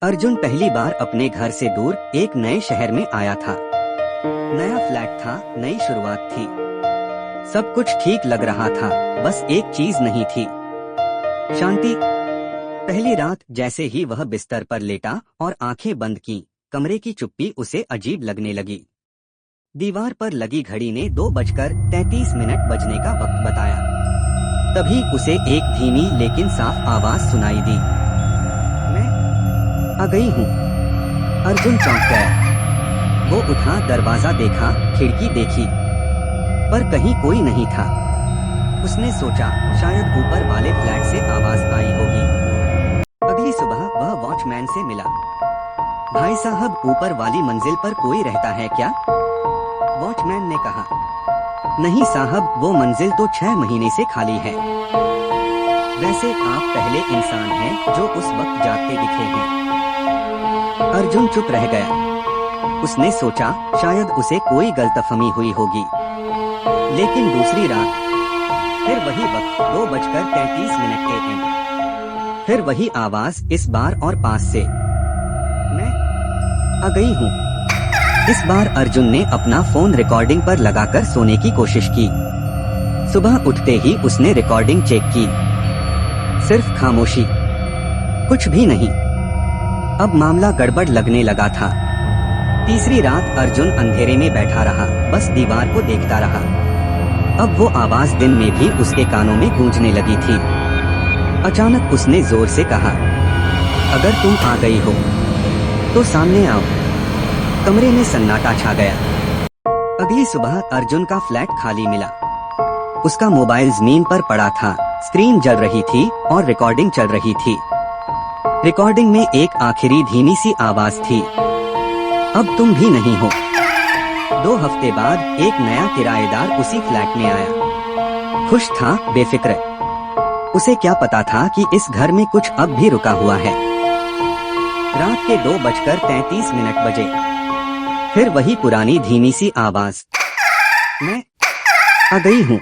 अर्जुन पहली बार अपने घर से दूर एक नए शहर में आया था। नया फ्लैट था, नई शुरुआत थी। सब कुछ ठीक लग रहा था, बस एक चीज नहीं थी, शांति। पहली रात जैसे ही वह बिस्तर पर लेटा और आंखें बंद की, कमरे की चुप्पी उसे अजीब लगने लगी। दीवार पर लगी घड़ी ने 2:33 बजने का वक्त बताया। तभी उसे एक धीमी लेकिन साफ आवाज सुनाई दी। मैं आ गई हूँ। अर्जुन चौंक गया। वो उठा, दरवाजा देखा, खिड़की देखी, पर कहीं कोई नहीं था। उसने सोचा शायद ऊपर वाले फ्लैट से आवाज आई होगी। अगली सुबह वह वॉचमैन से मिला। भाई साहब, ऊपर वाली मंजिल पर कोई रहता है क्या? वॉचमैन ने कहा, नहीं साहब, वो मंजिल तो 6 महीने से खाली है। वैसे आप पहले इंसान हैं जो उस वक्त जागते दिखे हैं। अर्जुन चुप रह गया। उसने सोचा शायद उसे कोई गलतफहमी हुई होगी। लेकिन दूसरी रात फिर वही वक्त, 2:33 AM। फिर वही आवाज, इस बार और पास से। मैं आ गई हूँ। इस बार अर्जुन ने अपना फोन रिकॉर्डिंग पर लगाकर सोने की कोशिश की। सुबह उठते ही उसने रिकॉर्डिंग चेक की। सिर्फ खामोशी, कुछ भी नहीं। अब मामला गड़बड़ लगने लगा था। तीसरी रात अर्जुन अंधेरे में बैठा रहा, बस दीवार को देखता रहा। अब वो आवाज दिन में भी उसके कानों में गूंजने लगी थी। अचानक उसने जोर से कहा, अगर तुम आ गई हो तो सामने आओ। कमरे में सन्नाटा छा गया। अगली सुबह अर्जुन का फ्लैट खाली मिला। उसका मोबाइल जमीन पर पड़ा था, स्क्रीन जल रही थी और रिकॉर्डिंग चल रही थी। रिकॉर्डिंग में एक आखिरी धीमी सी आवाज थी, अब तुम भी नहीं हो। 2 हफ्ते बाद एक नया किराएदार उसी फ्लैट में आया। खुश था, बेफिक्र। उसे क्या पता था कि इस घर में कुछ अब भी रुका हुआ है। रात के 2:33 बजे। फिर वही पुरानी धीमी सी आवाज, मैं आ गई हूँ।